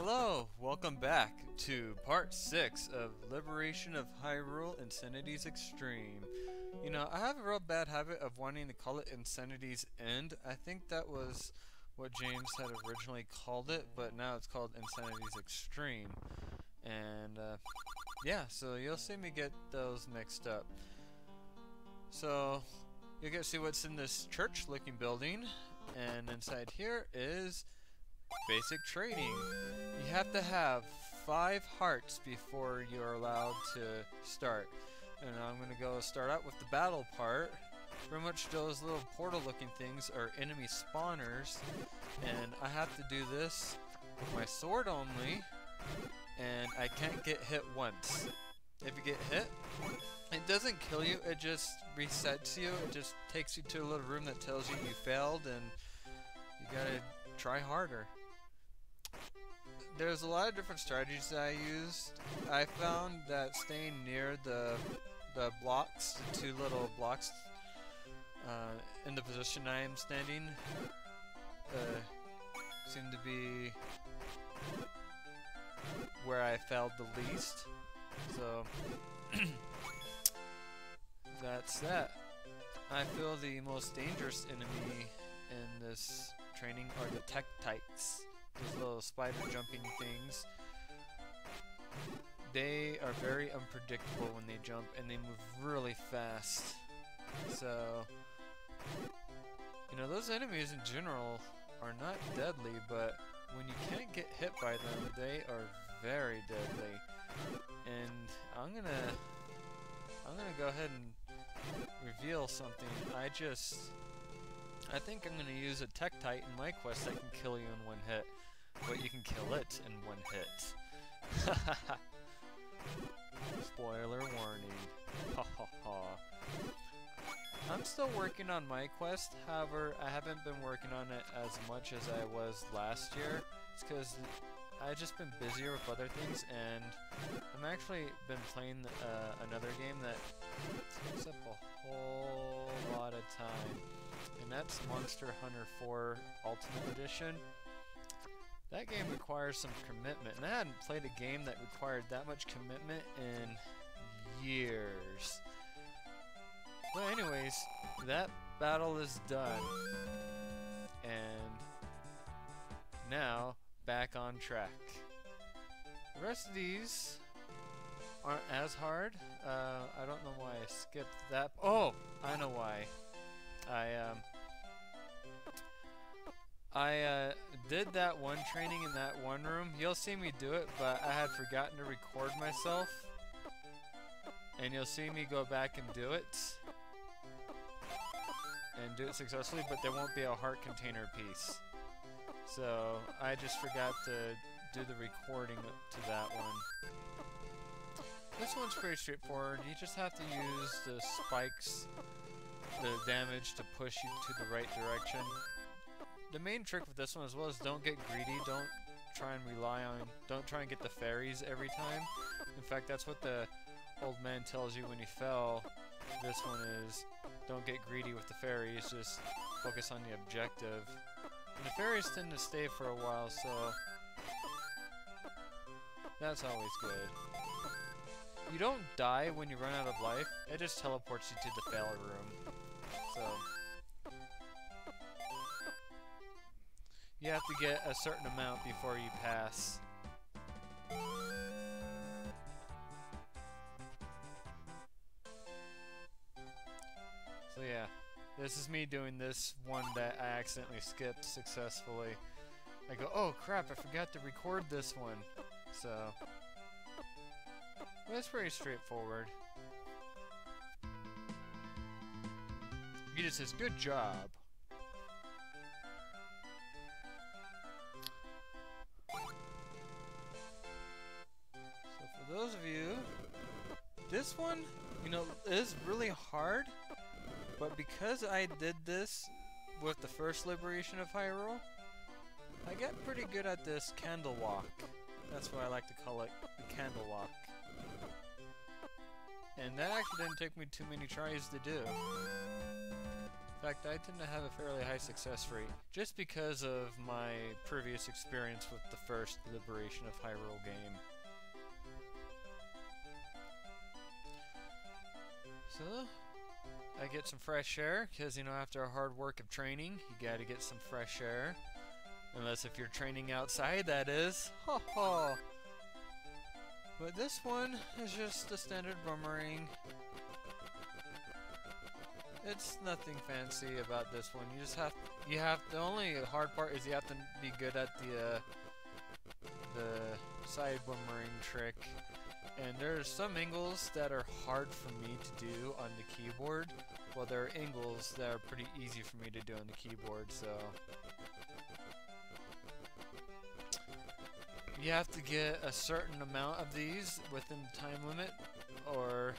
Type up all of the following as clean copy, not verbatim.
Hello, welcome back to part 6 of Liberation of Hyrule Insanity's Extreme. You know, I have a real bad habit of wanting to call it Insanity's End. I think that was what James had originally called it, but now it's called Insanity's Extreme. And, yeah, so you'll see me get those mixed up. So, you'll get to see what's in this church-looking building, and inside here is basic trading. You have to have 5 hearts before you're allowed to start. And I'm going to go start out with the battle part. Pretty much those little portal looking things are enemy spawners. And I have to do this with my sword only. And I can't get hit once. If you get hit, it doesn't kill you, it just resets you. It just takes you to a little room that tells you you failed and you gotta try harder. There's a lot of different strategies that I used. I found that staying near the blocks, the 2 little blocks in the position I am standing, seemed to be where I failed the least. So that's that. I feel the most dangerous enemy in this training are the Tektites. Those little spider jumping things. They are very unpredictable when they jump and they move really fast. So, you know, those enemies in general are not deadly, but when you can't get hit by them, they are very deadly. And I'm gonna go ahead and reveal something. I think I'm gonna use a Tektite in my quest that can kill you in 1 hit. But you can kill it in 1 hit. Spoiler warning. Ha ha ha. I'm still working on my quest, however, I haven't been working on it as much as I was last year. It's because I've just been busier with other things, and I'm actually been playing another game that takes up a whole lot of time. And that's Monster Hunter 4 Ultimate Edition. That game requires some commitment, and I hadn't played a game that required that much commitment in years. But anyways, that battle is done. And now, back on track. The rest of these aren't as hard. I don't know why I skipped that. Oh! I know why. I did that one training in that one room. You'll see me do it, but I had forgotten to record myself. And you'll see me go back and do it. And do it successfully, but there won't be a heart container piece. So, I just forgot to do the recording to that one. This one's pretty straightforward. You just have to use the spikes, the damage to push you to the right direction. The main trick with this one as well is don't get greedy, don't try and get the fairies every time. In fact, that's what the old man tells you when you fell. This one is, don't get greedy with the fairies, just focus on the objective. And the fairies tend to stay for a while, so that's always good. You don't die when you run out of life, it just teleports you to the fail room. So you have to get a certain amount before you pass. So yeah, this is me doing this one that I accidentally skipped successfully. I go, oh crap, I forgot to record this one. So, well, it's pretty straightforward. He just says, good job. For those of you, this one, you know, is really hard, but because I did this with the first Liberation of Hyrule, I got pretty good at this candle walk. That's what I like to call it, the candle walk. And that actually didn't take me too many tries to do. fact, I tend to have a fairly high success rate, just because of my previous experience with the first Liberation of Hyrule game. So, I get some fresh air, because, you know, after a hard work of training, you gotta get some fresh air. Unless if you're training outside, that is. Ha ha! But this one is just a standard boomerang. It's nothing fancy about this one. The only hard part is you have to be good at the side boomerang trick. And there's some angles that are hard for me to do on the keyboard, while there are angles that are pretty easy for me to do on the keyboard, so you have to get a certain amount of these within the time limit, or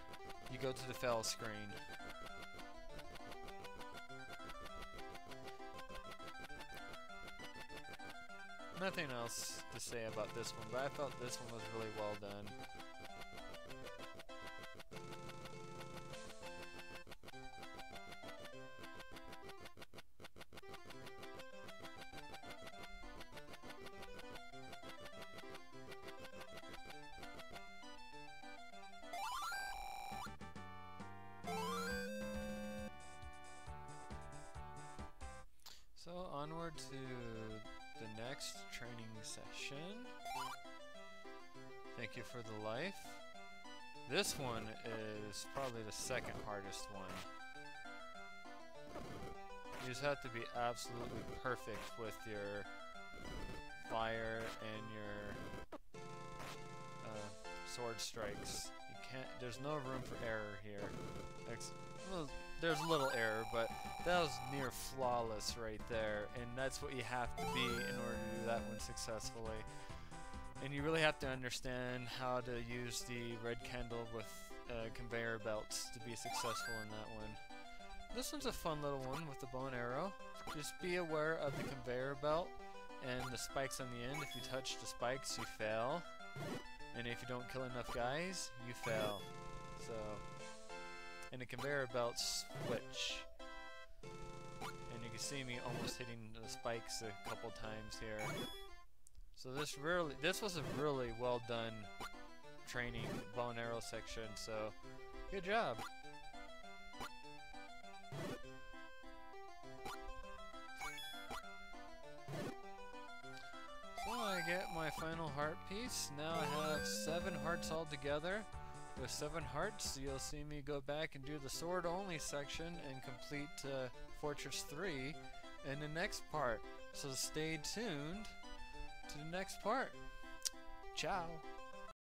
you go to the fail screen. Nothing else to say about this one, but I felt this one was really well done. So onward to the next training session. Thank you for the life. This one is probably the second hardest one. You just have to be absolutely perfect with your fire and your sword strikes. You can't. There's no room for error here. Well, there's a little error, but that was near flawless right there, and that's what you have to be in order to do that one successfully. And you really have to understand how to use the red candle with conveyor belts to be successful in that one. This one's a fun little one with the bow and arrow. Just be aware of the conveyor belt and the spikes on the end. If you touch the spikes, you fail. And if you don't kill enough guys, you fail. So, and the conveyor belts switch. And you can see me almost hitting the spikes a couple times here. So this was a really well done training bow and arrow section, so good job. So I get my final heart piece. Now I have 7 hearts all together. With 7 hearts, you'll see me go back and do the sword only section and complete Fortress 3 in the next part. So stay tuned to the next part. Ciao.